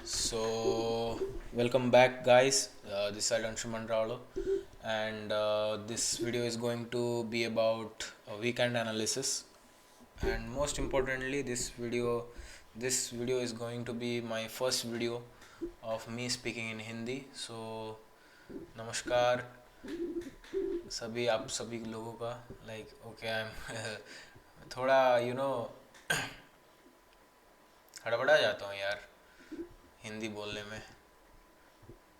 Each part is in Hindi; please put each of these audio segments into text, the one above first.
So, welcome back, guys. This is Anshuman Rao, and this video is going to be about weekend analysis. And most importantly, this video is going to be my first video of me speaking in Hindi. So, नमस्कार सभी आप सभी लोगों का ओके आई एम थोड़ा हड़बड़ा जाता हूँ यार हिंदी बोलने में.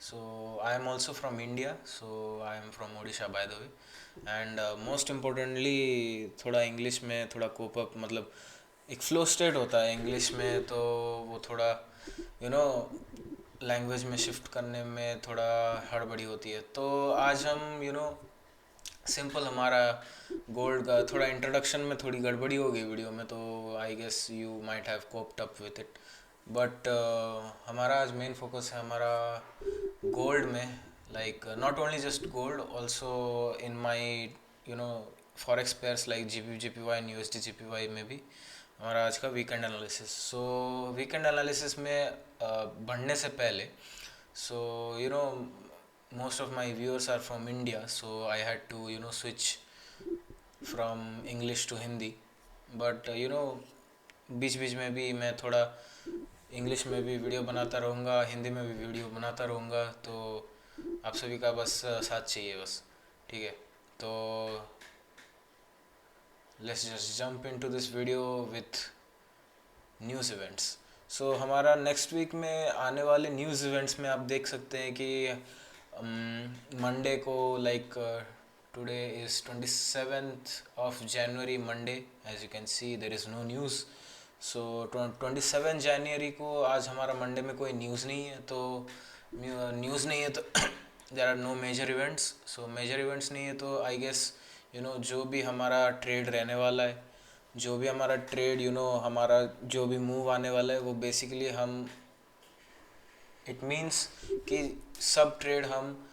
So I am also from India, so I am from Odisha by the way, and most importantly थोड़ा इंग्लिश में थोड़ा कोप अप मतलब एक फ्लो स्टेट होता है इंग्लिश में, तो वो थोड़ा यू नो लैंग्वेज में शिफ्ट करने में थोड़ा हड़बड़ी होती है. तो आज हम सिंपल हमारा गोल्ड का थोड़ा इंट्रोडक्शन में थोड़ी गड़बड़ी हो गई वीडियो में, तो I guess you might have coped up with it. But हमारा आज मेन फोकस है हमारा गोल्ड में, like not only just gold, also in my forex pairs like GBP, and USD/GPY में भी हमारा आज का weekend analysis. So weekend analysis में बढ़ने से पहले, सो most of my viewers are from India, so I had to switch from English to Hindi. But बीच बीच में भी मैं थोड़ा इंग्लिश में भी वीडियो बनाता रहूँगा, हिंदी में भी वीडियो बनाता रहूँगा. तो आप सभी का बस साथ चाहिए बस. ठीक है, तो let's just jump into this video with news events. So हमारा नेक्स्ट वीक में आने वाले न्यूज़ इवेंट्स में आप देख सकते हैं कि मंडे को today is 27th of January, Monday. As you can see, there is no news. So 27 जनवरी को आज हमारा मंडे में कोई न्यूज़ नहीं है, तो न्यूज़ नहीं है तो there are no major events. So major events नहीं है तो आई गेस जो भी हमारा ट्रेड रहने वाला है, जो भी हमारा ट्रेड हमारा जो भी मूव आने वाला है, वो बेसिकली हम इट मीन्स कि सब ट्रेड हम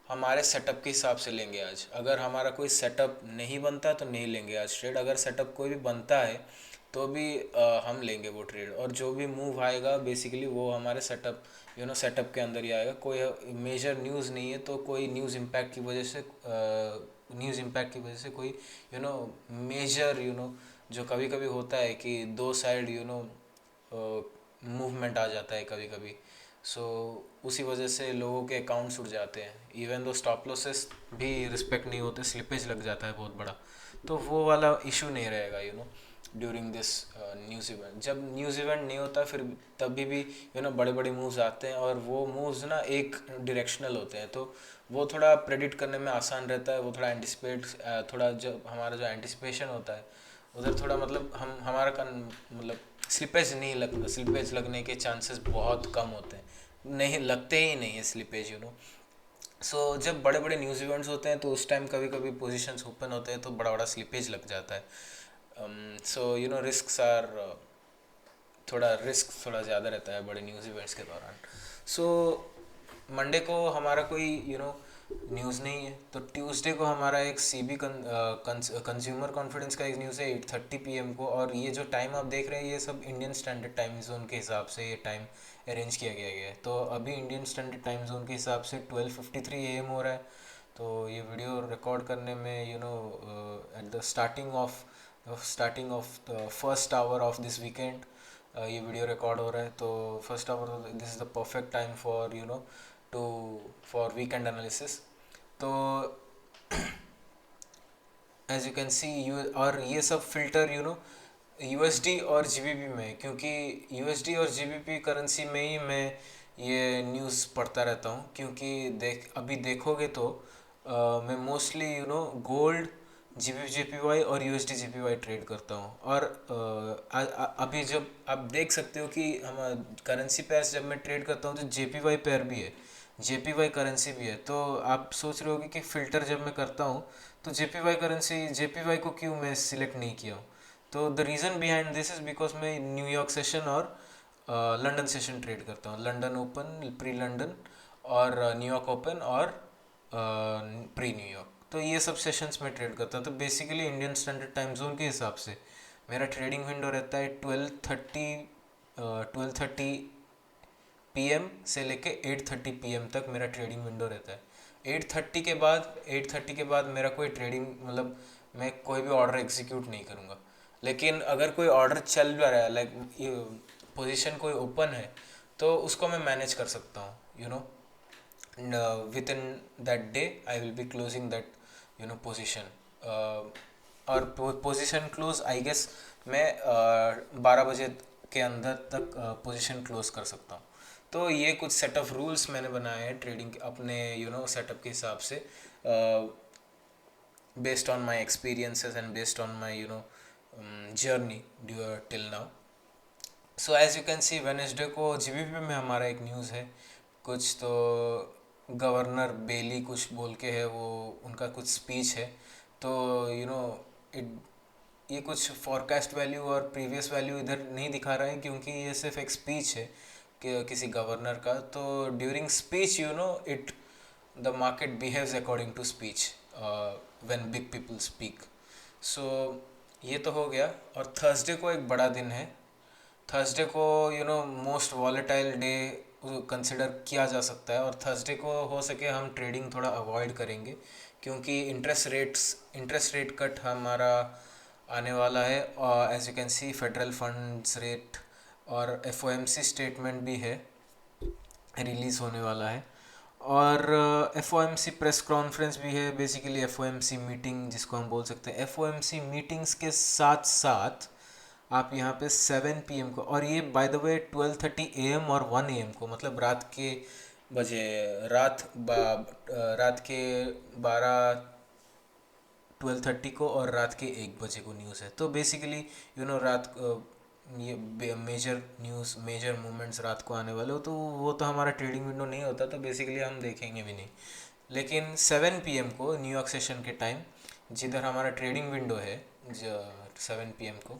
हमारे सेटअप के हिसाब से लेंगे आज. अगर हमारा कोई सेटअप नहीं बनता तो नहीं लेंगे आज ट्रेड. अगर सेटअप कोई भी बनता है तो भी हम लेंगे वो ट्रेड. और जो भी मूव आएगा बेसिकली वो हमारे सेटअप सेटअप के अंदर ही आएगा. कोई मेजर न्यूज़ नहीं है, तो कोई न्यूज़ इम्पैक्ट की वजह से कोई मेजर जो कभी कभी होता है कि दो साइड मूवमेंट आ जाता है कभी कभी. सो उसी वजह से लोगों के अकाउंट्स उड़ जाते हैं. इवन दो स्टॉप लॉसेस भी रिस्पेक्ट नहीं होते, स्लिपेज लग जाता है बहुत बड़ा. तो वो वाला इशू नहीं रहेगा ड्यूरिंग दिस न्यूज़ इवेंट. जब न्यूज़ इवेंट नहीं होता फिर तभी भी बड़े बड़े मूव्स आते हैं, और वो मूव्स ना एक डायरेक्शनल होते हैं, तो वो थोड़ा प्रेडिक्ट करने में आसान रहता है. वो थोड़ा थोड़ा जब हमारा जो एंटिसिपेशन होता है उधर थोड़ा मतलब हमारा मतलब स्लिपेज लगने के चांसेस बहुत कम होते हैं, नहीं लगते ही नहीं है स्लिपेज सो जब बड़े बड़े न्यूज़ इवेंट्स होते हैं तो उस टाइम कभी कभी पोजीशंस ओपन होते हैं तो बड़ा बड़ा स्लिपेज लग जाता है. सो रिस्क थोड़ा ज़्यादा रहता है बड़े न्यूज़ इवेंट्स के दौरान. सो मंडे को हमारा कोई न्यूज़ नहीं है, तो ट्यूसडे को हमारा एक CB कंज्यूमर कॉन्फिडेंस का एक न्यूज़ है 8:30 PM को. और ये जो टाइम आप देख रहे हैं ये सब इंडियन स्टैंडर्ड टाइम जोन के हिसाब से ये टाइम अरेंज किया गया है. तो अभी इंडियन स्टैंडर्ड टाइम जोन के हिसाब से 12:53 AM हो रहा है. तो ये वीडियो रिकॉर्ड करने में at the starting of the first hour of this weekend ये वीडियो रिकॉर्ड हो रहा है. तो first hour this is the perfect time for weekend analysis. तो एज यू कैन सी और ये सब फिल्टर USD और GBP में, क्योंकि USD और GBP करेंसी में ही मैं ये न्यूज़ पढ़ता रहता हूँ. क्योंकि अभी देखोगे तो मैं मोस्टली गोल्ड GBP/GPY और USD/GPY ट्रेड करता हूँ. और अभी जब आप देख सकते हो कि हम करेंसी पेयर्स जब मैं ट्रेड करता हूँ तो JPY पेयर भी है, JPY करेंसी भी है. तो आप सोच रहे होगे कि फ़िल्टर जब मैं करता हूँ तो JPY को क्यों मैं सिलेक्ट नहीं किया हूँ. तो the reason behind this is because मैं न्यूयॉर्क सेशन और लंदन सेशन ट्रेड करता हूँ. लंदन ओपन, प्री लंदन, और न्यूयॉर्क ओपन और प्री न्यूयॉर्क. तो ये सब सेशंस में ट्रेड करता हूँ. तो basically Indian standard time zone के हिसाब से मेरा ट्रेडिंग विंडो रहता है 12:30 PM से लेके 8:30 PM तक मेरा ट्रेडिंग विंडो रहता है। 8:30 के बाद मेरा कोई ट्रेडिंग मतलब मैं कोई भी ऑर्डर एग्जीक्यूट नहीं करूँगा। लेकिन अगर कोई ऑर्डर चल रहा है, लाइक पोजीशन कोई ओपन है, तो उसको मैं मैनेज कर सकता हूँ, with in that day I will be closing that position. और पोजीशन क्लोज आई गेस मैं 12 बजे के अंदर तक पोजीशन क्लोज कर सकता हूँ। तो ये कुछ सेट ऑफ रूल्स मैंने बनाए हैं ट्रेडिंग अपने सेटअप के हिसाब से, based on my experiences and based on my journey till now. So as you can see, Wednesday को जीबीपी में हमारा एक न्यूज़ है, कुछ तो गवर्नर बेली कुछ बोल के है, वो उनका कुछ स्पीच है। तो इट ये कुछ फॉरकास्ट वैल्यू और प्रीवियस वैल्यू इधर नहीं दिखा रहा है, क्योंकि ये सिर्फ एक स्पीच है कि किसी गवर्नर का। तो during speech it the market behaves according to speech when big people speak. So ये तो हो गया। और थर्सडे को एक बड़ा दिन है। थर्सडे को मोस्ट वॉलेटाइल डे कंसिडर किया जा सकता है, और थर्सडे को हो सके हम ट्रेडिंग थोड़ा अवॉइड करेंगे, क्योंकि इंटरेस्ट रेट कट हमारा आने वाला है। As you can see federal funds rate और एफओएमसी स्टेटमेंट भी है, रिलीज़ होने वाला है। और एफओएमसी प्रेस कॉन्फ्रेंस भी है, बेसिकली एफओएमसी मीटिंग जिसको हम बोल सकते हैं। एफओएमसी मीटिंग्स के साथ साथ आप यहाँ पे 7 PM को, और ये बाय द वे 12:30 AM और 1 AM को, मतलब रात के बजे, रात के 12:30 को और रात के 1 बजे को न्यूज़ है। तो बेसिकली रात ये मेजर मूवमेंट्स रात को आने वाले हो, तो वो तो हमारा ट्रेडिंग विंडो नहीं होता, तो बेसिकली हम देखेंगे भी नहीं। लेकिन 7 PM को न्यूयॉर्क सेशन के टाइम, जिधर हमारा ट्रेडिंग विंडो है 7 PM को,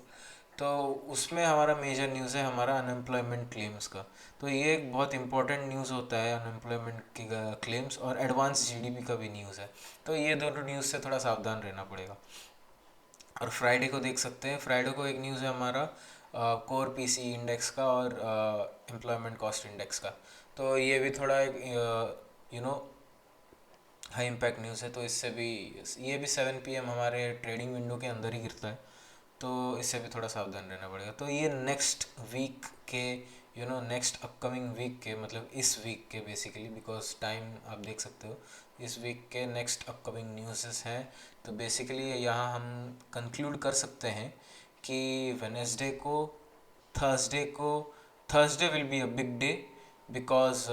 तो उसमें हमारा मेजर न्यूज़ है हमारा अनएम्प्लॉयमेंट क्लेम्स का। तो ये एक बहुत इंपॉर्टेंट न्यूज़ होता है, अनएम्प्लॉयमेंट की क्लेम्स, और एडवांस जीडीपी का भी न्यूज़ है। तो ये दोनों न्यूज़ से थोड़ा सावधान रहना पड़ेगा। और फ्राइडे को देख सकते हैं, फ्राइडे को एक न्यूज़ है हमारा कोर पीसी इंडेक्स का और एम्प्लॉयमेंट कॉस्ट इंडेक्स का। तो ये भी थोड़ा एक हाई इम्पैक्ट न्यूज़ है, तो इससे भी ये भी 7 PM हमारे ट्रेडिंग विंडो के अंदर ही गिरता है, तो इससे भी थोड़ा सावधान रहना पड़ेगा। तो ये नेक्स्ट वीक के नेक्स्ट अपकमिंग वीक के, मतलब इस वीक के बेसिकली, बिकॉज टाइम आप देख सकते हो, इस वीक के नेक्स्ट अपकमिंग न्यूज़ हैं। तो बेसिकली यहाँ हम कंक्लूड कर सकते हैं कि वेनेसडे को, Thursday will be a big day, because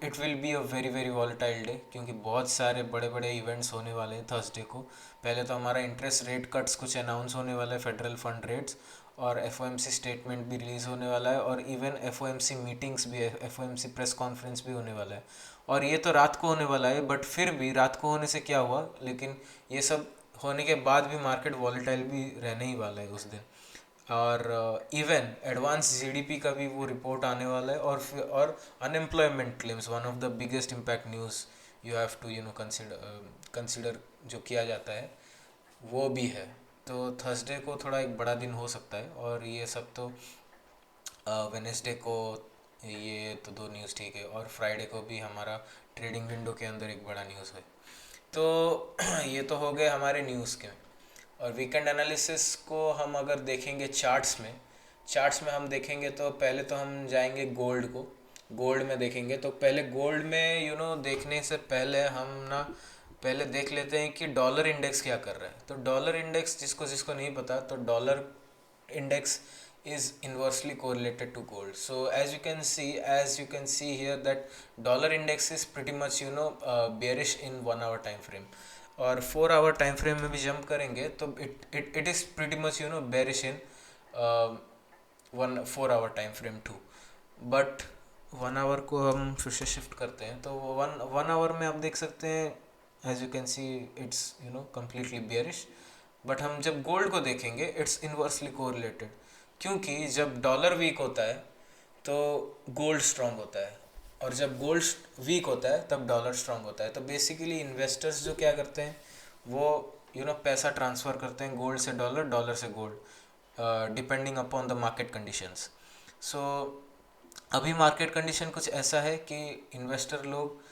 it will be a very very volatile day, क्योंकि बहुत सारे बड़े बड़े इवेंट्स होने वाले हैं थर्सडे को। पहले तो हमारा इंटरेस्ट रेट कट्स कुछ अनाउंस होने वाला है, फेडरल फंड रेट्स, और एफओएमसी स्टेटमेंट भी रिलीज़ होने वाला है, और इवन एफओएमसी मीटिंग्स भी, एफओएमसी प्रेस कॉन्फ्रेंस भी होने वाला है। और ये तो रात को होने वाला है, बट फिर भी रात को होने से क्या हुआ, लेकिन ये सब होने के बाद भी मार्केट वॉलेटाइल भी रहने ही वाला है उस दिन। और इवन एडवांस जीडीपी का भी वो रिपोर्ट आने वाला है, और unemployment claims, one of the biggest impact news you have to consider जो किया जाता है, वो भी है। तो थर्सडे को थोड़ा एक बड़ा दिन हो सकता है। और ये सब तो वेनेसडे को ये तो दो न्यूज़ ठीक है, और फ्राइडे को भी हमारा ट्रेडिंग विंडो के अंदर एक बड़ा न्यूज़ है। तो ये तो हो गए हमारे न्यूज़ के। और वीकेंड एनालिसिस को हम अगर देखेंगे चार्ट्स में हम देखेंगे, तो पहले तो हम जाएंगे गोल्ड में देखेंगे। तो पहले गोल्ड में देखने से पहले हम ना पहले देख लेते हैं कि डॉलर इंडेक्स क्या कर रहा है। तो डॉलर इंडेक्स, जिसको जिसको नहीं पता, तो dollar index is inversely correlated to gold. So as you can see here that dollar index is pretty much bearish in 1 hour time frame, और 4 hour टाइम फ्रेम में भी जंप करेंगे तो it is pretty much bearish in 4 hour time frame too. But 1 hour को हम फिर से शिफ्ट करते हैं, तो वन आवर में आप देख सकते हैं, as you can see it's completely bearish. But हम जब गोल्ड को देखेंगे इट्स इन्वर्सली कोरिलेटेड, क्योंकि जब डॉलर वीक होता है तो गोल्ड स्ट्रांग होता है, और जब गोल्ड वीक होता है तब डॉलर स्ट्रांग होता है। तो बेसिकली इन्वेस्टर्स जो क्या करते हैं, वो पैसा ट्रांसफ़र करते हैं गोल्ड से डॉलर, डॉलर से gold, depending upon the market conditions. So अभी मार्केट कंडीशन कुछ ऐसा है कि इन्वेस्टर लोग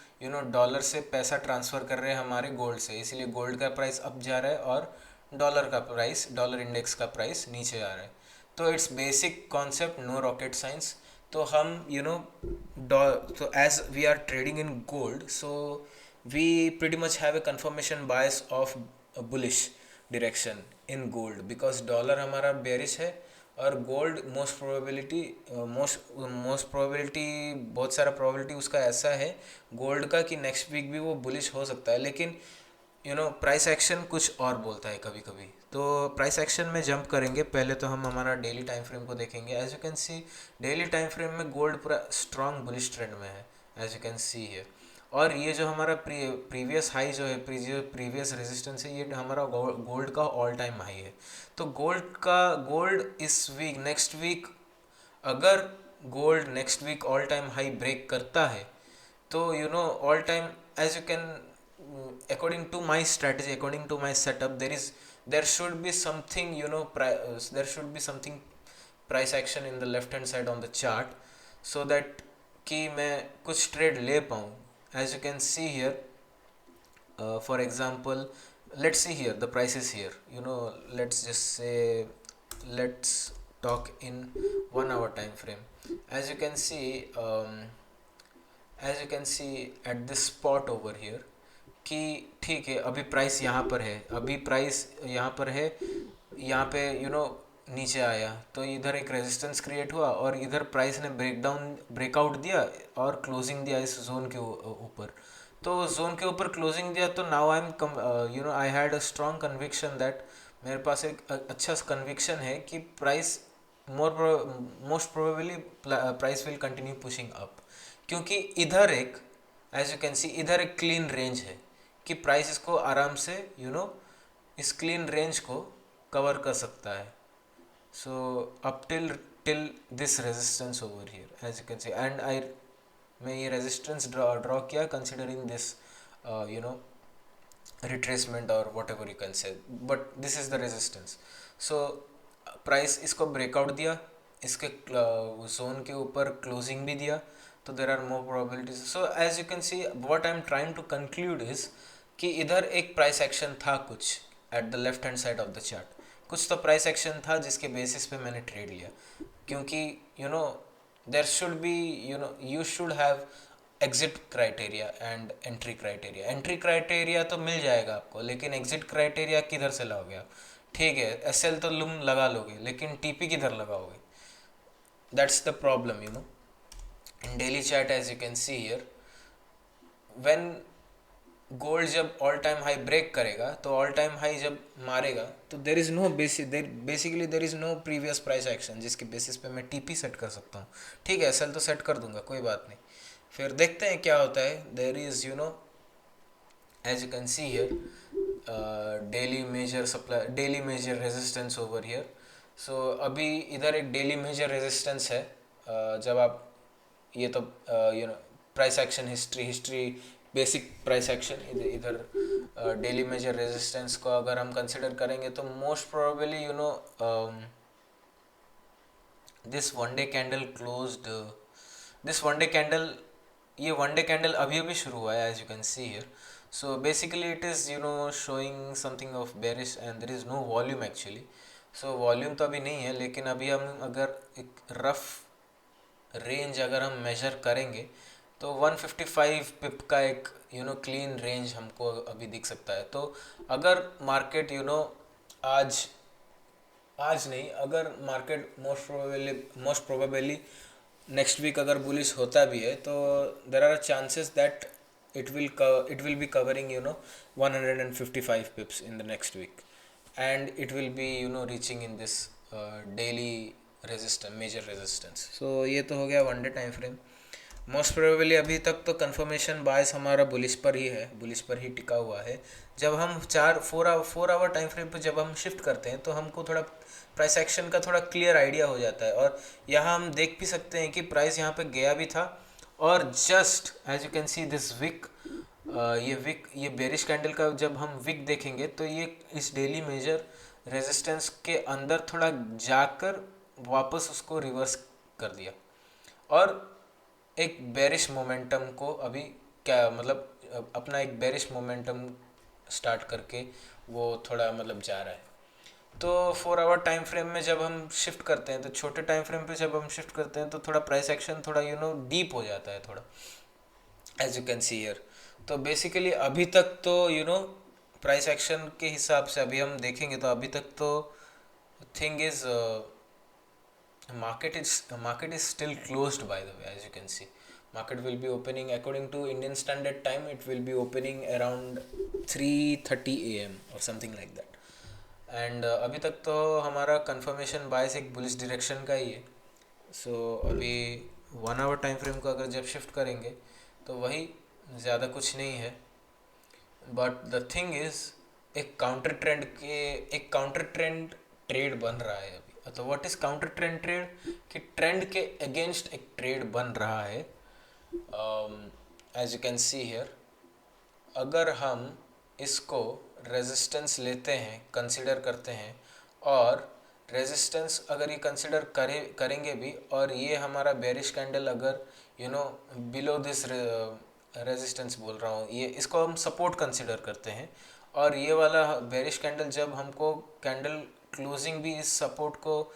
डॉलर से पैसा ट्रांसफ़र कर रहे हैं हमारे गोल्ड से, इसलिए गोल्ड का प्राइस अप जा रहा है और डॉलर का प्राइस, डॉलर इंडेक्स का प्राइस नीचे आ रहा है। तो it's basic concept, no rocket science. तो हम so as we are trading in gold, so we pretty much have a confirmation bias of a bullish direction in gold, because dollar हमारा बेरिश है और गोल्ड मोस्ट प्रोबेबिलिटी बहुत सारा प्रोबेबिलिटी उसका ऐसा है गोल्ड का कि नेक्स्ट वीक भी वो बुलिश हो सकता है। लेकिन प्राइस एक्शन कुछ और बोलता है कभी कभी। तो प्राइस एक्शन में जंप करेंगे, पहले तो हम हमारा डेली टाइम फ्रेम को देखेंगे। As you can see daily time frame में गोल्ड पूरा स्ट्रॉन्ग बुलिश ट्रेंड में है, एज यू कैन सी है। और ये जो हमारा प्रीवियस हाई जो है, प्रीवियस रेजिस्टेंस है, ये हमारा गोल्ड का ऑल टाइम हाई है। तो गोल्ड इस वीक, नेक्स्ट वीक अगर gold next week all time high break करता है तो all time, as you can, according to my strategy, according to my setup, there should be something, there should be something price action in the left hand side on the chart, so that कि मैं कुछ ट्रेड ले पाऊँ। as you can see here, for example, let's see here, the price is here, let's just say, let's talk in 1 hour time frame। as you can see as you can see at this spot over here कि ठीक है, अभी प्राइस यहाँ पर है, अभी प्राइस यहाँ पर है, यहाँ पे नीचे आया तो इधर एक रेजिस्टेंस क्रिएट हुआ और इधर प्राइस ने ब्रेकआउट दिया और क्लोजिंग दिया इस जोन के ऊपर। तो जोन के ऊपर क्लोजिंग दिया तो now I am I had a strong conviction that, मेरे पास एक अच्छा कन्विक्शन है कि price most probably price will continue pushing up, क्योंकि इधर एक, एज यू कैन सी, इधर एक क्लीन रेंज है कि प्राइस इसको आराम से इस क्लीन रेंज को कवर कर सकता है। So up till this resistance over here, as you can see, and मैं ये रेजिस्टेंस ड्रॉ किया कंसिडरिंग दिस रिट्रेसमेंट और whatever you can say, but this is the resistance. So price इसको ब्रेकआउट दिया, इसके जोन के ऊपर क्लोजिंग भी दिया, तो there are more probabilities. So as you can see, what I am trying to conclude is कि इधर एक प्राइस एक्शन था कुछ at the left hand side of the chart, कुछ तो प्राइस एक्शन था जिसके बेसिस पे मैंने ट्रेड लिया, क्योंकि there should be, you should have exit criteria and entry criteria. Entry criteria तो मिल जाएगा आपको, लेकिन एग्जिट क्राइटेरिया किधर से लाओगे आप? ठीक है, एसएल तो लुम लगा लोगे, लेकिन टीपी किधर लगाओगे? That's the problem, in daily chart। as you can see here, when gold जब ऑल टाइम हाई ब्रेक करेगा, तो ऑल टाइम हाई जब मारेगा तो there is no basically there is no previous price action जिसके बेसिस पे मैं टीपी सेट कर सकता हूँ। ठीक है, एसएल तो सेट कर दूंगा, कोई बात नहीं, फिर देखते हैं क्या होता है। There is as you can see here daily major supply, daily major resistance over here. So अभी इधर एक डेली मेजर रेजिस्टेंस है। जब आप ये तो price action history basic price action, इधर डेली मेजर रेजिस्टेंस को अगर हम कंसिडर करेंगे तो most probably this one day candle closed, this one day candle, ये वन डे कैंडल अभी अभी शुरू हुआ है, as you can see here. So basically it is showing something of bearish and there is no volume actually. So volume तो अभी नहीं है, लेकिन अभी हम अगर एक रफ रेंज अगर हम मेजर करेंगे तो 155 पिप का एक क्लीन रेंज हमको अभी दिख सकता है। तो अगर मार्केट आज नहीं, अगर market most probably next week अगर बुलिश होता भी है, तो there are chances that it will be covering 155 pips in the next week, and it will be reaching in this daily resistance, major resistance। so ये तो हो गया one day time frame. Most probably अभी तक तो कंफर्मेशन बायस हमारा बुलिश पर ही है, बुलिश पर ही टिका हुआ है। जब हम 4 आवर टाइम फ्रेम पर जब हम शिफ्ट करते हैं तो हमको थोड़ा प्राइस एक्शन का थोड़ा क्लियर आइडिया हो जाता है, और यहाँ हम देख भी सकते हैं कि प्राइस यहाँ पे गया भी था, और just as you can see this week, ये बेरिश कैंडल का जब हम विक देखेंगे तो ये इस डेली मेजर रेजिस्टेंस के अंदर थोड़ा जाकर वापस उसको रिवर्स कर दिया, और एक बेरिश मोमेंटम को अभी क्या मतलब अपना एक बेरिश मोमेंटम स्टार्ट करके वो थोड़ा मतलब जा रहा है। तो 4 आवर टाइम फ्रेम में जब हम शिफ्ट करते हैं, तो छोटे टाइम फ्रेम पे जब हम शिफ्ट करते हैं तो थोड़ा प्राइस एक्शन थोड़ा डीप हो जाता है थोड़ा, as you can see here. तो बेसिकली अभी तक तो प्राइस एक्शन के हिसाब से अभी हम देखेंगे तो अभी तक तो thing is market is still closed, by the way, as you can see. Market will be opening according to Indian Standard Time. It will be opening around 3:30 a.m. or something like that. And अभी तक तो हमारा कंफर्मेशन बायस एक बुलिश डायरेक्शन का ही है। सो अभी 1 आवर टाइम फ्रेम को अगर जब शिफ्ट करेंगे तो वही, ज़्यादा कुछ नहीं है। बट द थिंग इज़ एक काउंटर ट्रेंड ट्रेड बन रहा है अभी। तो what is counter trend trade? कि ट्रेंड के अगेंस्ट एक ट्रेड बन रहा है। As you can see here, अगर हम इसको रेजिस्टेंस लेते हैं, कंसिडर करते हैं, और रेजिस्टेंस अगर ये कंसिडर करेंगे भी, और ये हमारा बेरिश कैंडल अगर बिलो दिस रेजिस्टेंस बोल रहा हूँ, ये इसको हम सपोर्ट कंसिडर करते हैं, और ये वाला बेरिश कैंडल जब हमको कैंडल क्लोजिंग भी इस सपोर्ट को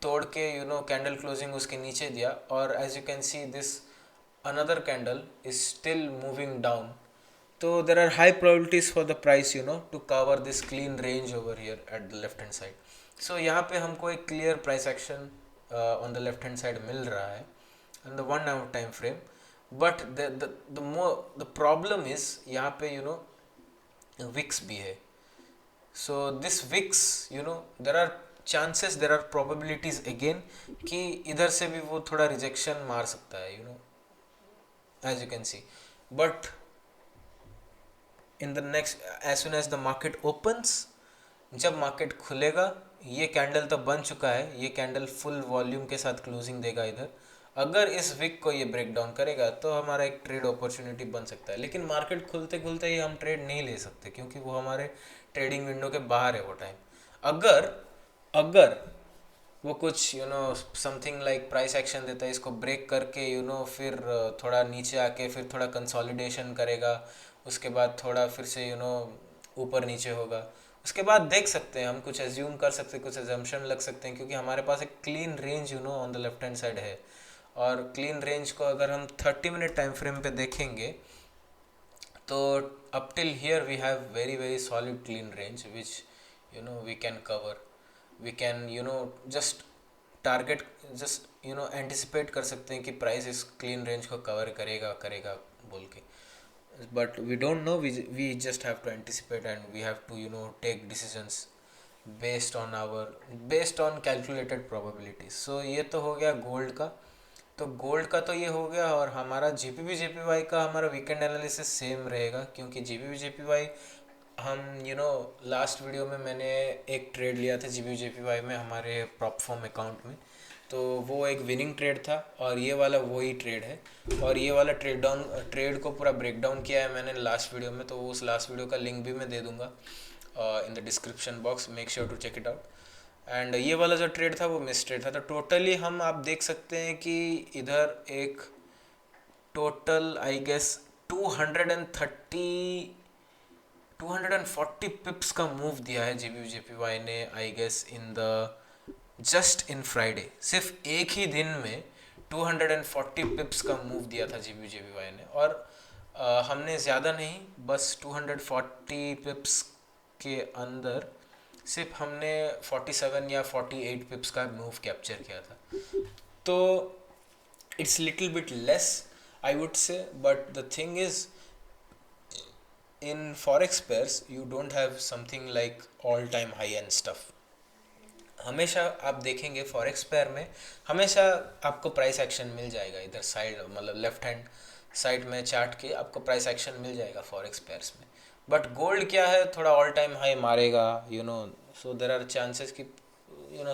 तोड़ के कैंडल क्लोजिंग उसके नीचे दिया, और as you can see this another candle is still moving down, so there are high probabilities for the price to cover this clean range over here at the left hand side. So यहाँ पे हमको एक clear price action on the left hand side मिल रहा है on the 1 hour time frame. But the problem is यहाँ पे VIX भी है. So this VIX there are chances, there are probabilities again कि इधर से भी वो थोड़ा रिजेक्शन मार सकता है as you can see. But in the next, as soon as the market opens, जब मार्केट खुलेगा, ये कैंडल तो बन चुका है, ये कैंडल फुल वॉल्यूम के साथ क्लोजिंग देगा इधर। अगर इस वीक को ये ब्रेक डाउन करेगा तो हमारा एक ट्रेड अपॉर्चुनिटी बन सकता है, लेकिन मार्केट खुलते खुलते ही हम ट्रेड नहीं ले सकते क्योंकि वो हमारे ट्रेडिंग विंडो के बाहर है वो टाइम। अगर अगर वो कुछ समथिंग लाइक प्राइस एक्शन देता है, इसको ब्रेक करके फिर थोड़ा नीचे आके फिर थोड़ा कंसोलिडेशन करेगा, उसके बाद थोड़ा फिर से ऊपर नीचे होगा, उसके बाद देख सकते हैं हम, कुछ एज्यूम कर सकते हैं, कुछ एजम्पशन लग सकते हैं, क्योंकि हमारे पास एक clean range on the left hand side है। और क्लीन रेंज को अगर हम 30 मिनट टाइम फ्रेम पे देखेंगे तो up till here we have very very solid clean range which we can cover, we can just target, just anticipate कर सकते हैं कि प्राइस इस क्लीन रेंज को कवर करेगा बोल के। But we don't know, we just have to anticipate and we have to take decisions based on calculated probabilities. So ये तो हो गया गोल्ड का। तो गोल्ड का तो ये हो गया, और हमारा JPY का हमारा वीकेंड एनालिसिस सेम रहेगा, क्योंकि JPY हम लास्ट वीडियो में मैंने एक ट्रेड लिया था JPY में हमारे प्रॉप फॉर्म अकाउंट में, तो वो एक विनिंग ट्रेड था, और ये वाला वही ट्रेड है। और ये वाला ट्रेड को पूरा ब्रेक डाउन किया है मैंने लास्ट वीडियो में, तो उस लास्ट वीडियो का लिंक भी मैं दे दूंगा in the description box, make sure to check it out. And ये वाला जो ट्रेड था वो मिस ट्रेड था। तो टोटली हम आप देख सकते हैं कि इधर एक टोटल आई गेस 240 पिप्स का मूव दिया है JPY ने, I guess in the just in Friday, सिर्फ एक ही दिन में 240 पिप्स का मूव दिया था JPY ने। और हमने ज़्यादा नहीं, बस 240 पिप्स के अंदर सिर्फ हमने 47 या 48 पिप्स का मूव कैप्चर किया था। तो it's little bit less I would say, but the thing is in forex pairs you don't have something like all time high and stuff. हमेशा आप देखेंगे फॉरेक्स पेयर में हमेशा आपको प्राइस एक्शन मिल जाएगा, इधर साइड मतलब लेफ्ट हैंड साइड में चार्ट के आपको प्राइस एक्शन मिल जाएगा फॉरेक्स पेयर्स में। बट गोल्ड क्या है, थोड़ा ऑल टाइम हाई मारेगा सो देर आर चांसेस कि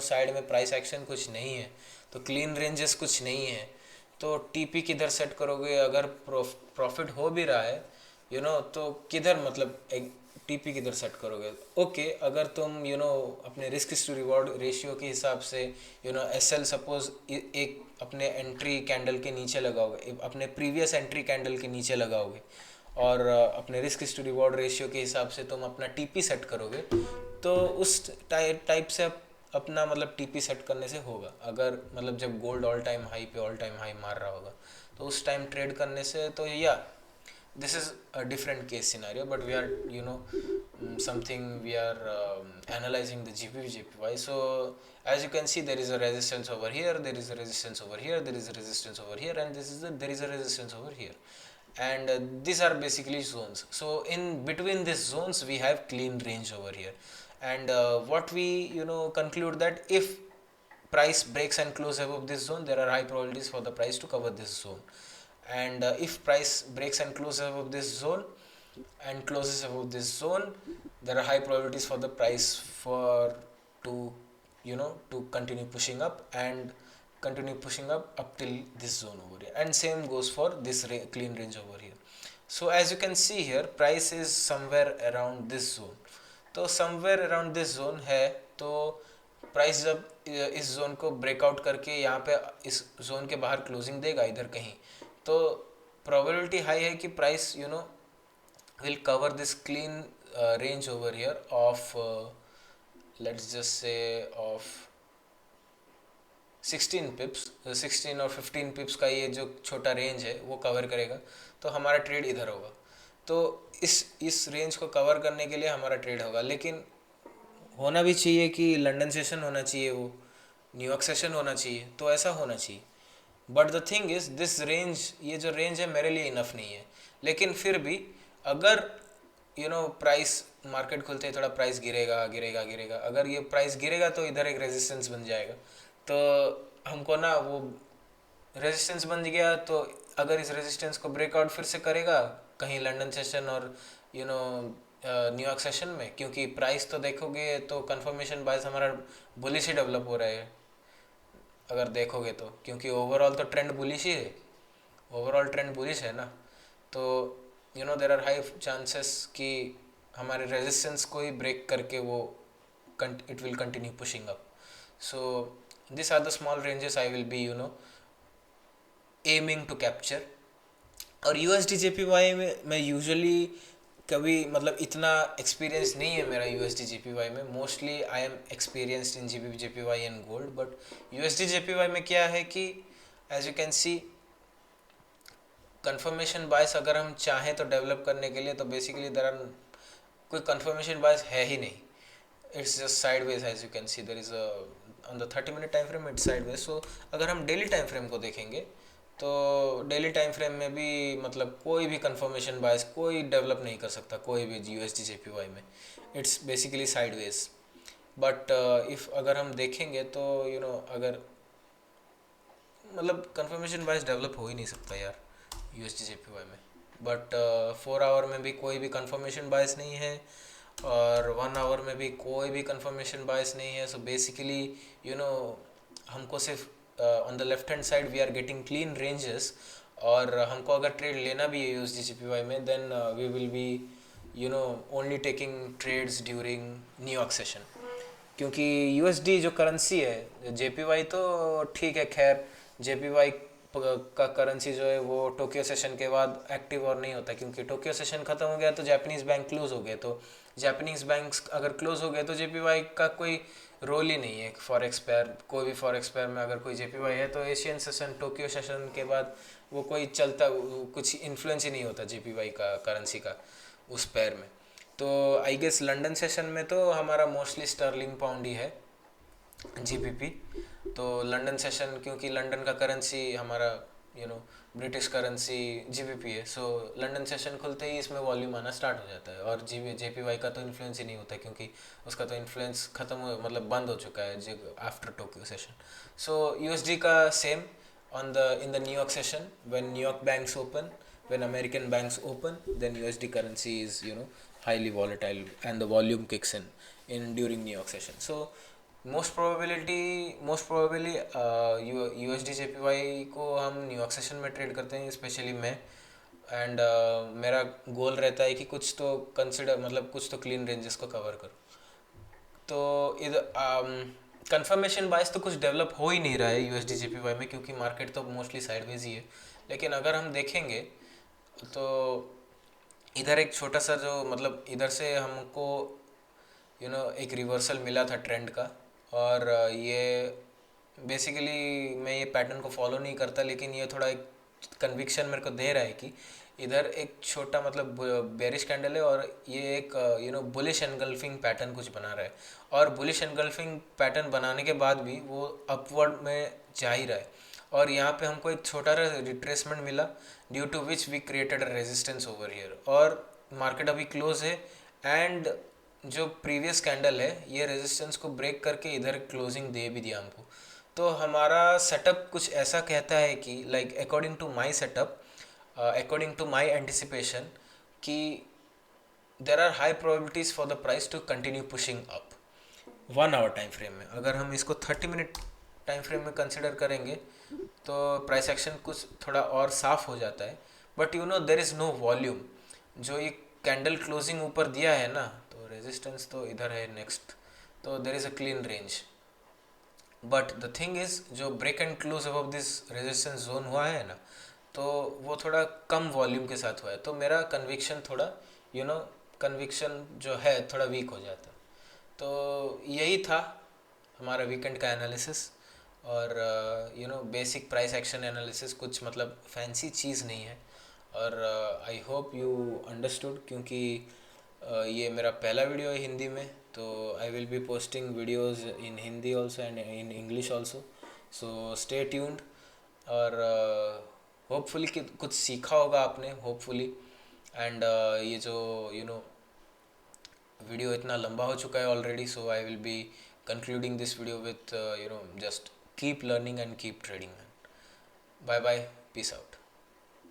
साइड में प्राइस एक्शन कुछ नहीं है, तो क्लीन रेंजेस कुछ नहीं है, तो TP किधर सेट करोगे? अगर प्रॉफिट हो भी रहा है तो किधर मतलब टीपी किधर सेट करोगे? ओके, अगर तुम अपने रिस्क टू रिवॉर्ड रेशियो के हिसाब से एसएल सपोज एक अपने एंट्री कैंडल के नीचे लगाओगे, अपने प्रीवियस एंट्री कैंडल के नीचे लगाओगे, और अपने रिस्क टू रिवॉर्ड रेशियो के हिसाब से तुम अपना टीपी सेट करोगे, तो उस टाइप से अपना मतलब टीपी सेट करने से होगा। अगर मतलब जब गोल्ड ऑल टाइम हाई पे ऑल टाइम हाई मार रहा होगा तो उस टाइम ट्रेड करने से, तो या this is a different case scenario, but we are something we are analyzing the GBP JPY. So as you can see, there is a resistance over here, there is a resistance over here, there is a resistance over here, and there is a resistance over here, and these are basically zones. So in between these zones we have clean range over here, and what we conclude that if price breaks and close above this zone, there are high probabilities for the price to cover this zone, and if price breaks and closes above this zone and closes above this zone, there are high probabilities for the price for to to continue pushing up and continue pushing up till this zone over here, and same goes for this clean range over here. So as you can see here, price is somewhere around this zone, तो समवेयर अराउंड दिस जोन है, तो प्राइस जब इस जोन को ब्रेकआउट करके यहाँ पे इस जोन के बाहर क्लोजिंग देगा इधर कहीं, तो प्रोबेबिलिटी हाई है कि price will cover this clean range over here of let's just say of 16 पिप्स, 16 और 15 पिप्स का ये जो छोटा रेंज है वो कवर करेगा, तो हमारा ट्रेड इधर होगा। तो इस रेंज को कवर करने के लिए हमारा ट्रेड होगा, लेकिन होना भी चाहिए कि लंदन सेशन होना चाहिए, वो न्यूयॉर्क सेशन होना चाहिए, तो ऐसा होना चाहिए। But the thing is this range, ये जो रेंज है मेरे लिए इनफ नहीं है। लेकिन फिर भी अगर प्राइस मार्केट खुलते ही थोड़ा प्राइस गिरेगा गिरेगा गिरेगा, अगर ये प्राइस गिरेगा तो इधर एक रेजिस्टेंस बन जाएगा, तो हमको ना वो रेजिस्टेंस बन गया, तो अगर इस रेजिस्टेंस को ब्रेकआउट फिर से करेगा कहीं लंदन सेशन और न्यूयॉर्क सेशन में, क्योंकि प्राइस तो देखोगे तो कंफर्मेशन बायस हमारा बुलिश ही डेवलप हो रहा है अगर देखोगे तो, क्योंकि ओवरऑल तो ट्रेंड बुलिश ही है, ओवरऑल ट्रेंड बुलिश है ना, तो देयर आर हाई चांसेस कि हमारे रेजिस्टेंस को ही ब्रेक करके वो it will continue pushing up. So this are the small ranges I will be aiming to capture. और यूएसडी जेपीवाई में मैं यूजुअली कभी मतलब इतना एक्सपीरियंस नहीं है मेरा यूएसडी जेपीवाई में, mostly I am experienced in GBP JPY and gold. But USD JPY में क्या है कि as you can see confirmation bias अगर हम चाहें तो डेवलप करने के लिए, तो बेसिकली देयर आर कोई कंफर्मेशन बायस है ही नहीं, it's just sideways. As you can see there is on the 30-minute time frame it's sideways. So अगर हम डेली टाइम फ्रेम को देखेंगे तो डेली टाइम फ्रेम में भी मतलब कोई भी कंफर्मेशन बायस कोई डेवलप नहीं कर सकता, कोई भी यूएसडी जेपीवाई में, it's basically sideways. But if अगर हम देखेंगे तो अगर मतलब कंफर्मेशन बायस डेवलप हो ही नहीं सकता यार यूएसडी जेपीवाई में। बट 4 आवर में भी कोई भी कंफर्मेशन बायस नहीं है, और 1 आवर में भी कोई भी कंफर्मेशन बायस नहीं है। सो बेसिकली हमको सिर्फ on the left hand side we are getting clean ranges, और हमको अगर ट्रेड लेना भी है यूएसडी जेपीवाई में, then we will be only taking trades during New York session, क्योंकि यूएसडी जो करेंसी है, जेपीवाई तो ठीक है, खैर जेपीवाई का करेंसी जो है वो टोक्यो सेशन के बाद एक्टिव और नहीं होता, क्योंकि टोक्यो सेशन ख़त्म हो गया तो जापानीज़ बैंक क्लोज हो गए, तो जापानीज़ बैंक अगर क्लोज हो गए तो जेपीवाई का कोई रोल ही नहीं है फॉरेक्स पेयर। कोई भी फॉरेक्स पेयर में अगर कोई जेपीवाई है तो एशियन सेशन टोक्यो सेशन के बाद वो कोई चलता, कुछ इन्फ्लुएंस ही नहीं होता जेपीवाई का करेंसी का उस पेयर में। तो आई गेस लंदन सेशन में तो हमारा मोस्टली स्टर्लिंग पाउंड ही है जीबीपी। तो लंदन सेशन, क्योंकि लंदन का करेंसी हमारा ब्रिटिश करेंसी जीबीपी है, सो लंदन सेशन खुलते ही इसमें वॉल्यूम आना स्टार्ट हो जाता है, और जेपीवाई का तो इन्फ्लुएंस ही नहीं होता, क्योंकि उसका तो इन्फ्लुएंस ख़त्म हो मतलब बंद हो चुका है आफ्टर टोक्यो सेशन। सो यूएसडी का same on the in the New York session, when New York banks open, when American banks open, then USD currency is highly volatile and the volume kicks in during New York session. So most probably USD JPY को हम न्यूयॉर्क सेशन में ट्रेड करते हैं, स्पेशली मैं। एंड मेरा गोल रहता है कि कुछ तो कंसिडर मतलब कुछ तो क्लीन रेंजेस को कवर करूँ। तो इधर कंफर्मेशन बाइस तो कुछ डेवलप हो ही नहीं रहा है यूएसडी जेपीवाई में, क्योंकि मार्केट तो मोस्टली साइडवेज ही है। लेकिन अगर हम देखेंगे तो इधर एक छोटा सा जो मतलब इधर से हमको एक रिवर्सल मिला था ट्रेंड का। और ये बेसिकली मैं ये पैटर्न को फॉलो नहीं करता, लेकिन ये थोड़ा एक कन्विक्शन मेरे को दे रहा है कि इधर एक छोटा मतलब बेरिश कैंडल है और ये एक बुलिश एनगल्फिंग पैटर्न कुछ बना रहा है। और बुलिश एनगल्फिंग पैटर्न बनाने के बाद भी वो अपवर्ड में जा ही रहा है। और यहाँ पे हमको एक छोटा रिट्रेसमेंट मिला, due to which we created a resistance over here, और मार्केट अभी क्लोज है। एंड जो प्रीवियस कैंडल है ये रेजिस्टेंस को ब्रेक करके इधर क्लोजिंग दे भी दिया हमको। तो हमारा सेटअप कुछ ऐसा कहता है कि like according to my setup, according to my anticipation, कि there are high probabilities for the price to continue pushing up 1 hour time frame में। अगर हम इसको 30 मिनट टाइम फ्रेम में कंसिडर करेंगे तो प्राइस एक्शन कुछ थोड़ा और साफ हो जाता है। But there is no volume. जो ये कैंडल क्लोजिंग ऊपर दिया है ना, तो रेजिस्टेंस तो इधर है नेक्स्ट, तो there is a clean range. But the thing is जो break and close above this resistance zone हुआ है ना, तो वो थोड़ा कम वॉल्यूम के साथ हुआ है। तो मेरा कन्विक्शन थोड़ा कन्विक्शन जो है थोड़ा वीक हो जाता है। तो यही था हमारा वीकेंड का एनालिसिस। और बेसिक प्राइस एक्शन एनालिसिस, कुछ मतलब फैंसी चीज़ नहीं है। और आई होप यू अंडरस्टूड, क्योंकि ये मेरा पहला वीडियो है हिंदी में। तो आई will B posting videos in Hindi also and in English also, so stay tuned. और होपफुली कि कुछ सीखा होगा आपने, होपफुली। एंड ये जो वीडियो इतना लंबा हो चुका है already, so I will B concluding this video with just keep learning and keep trading, man. Bye bye, peace out.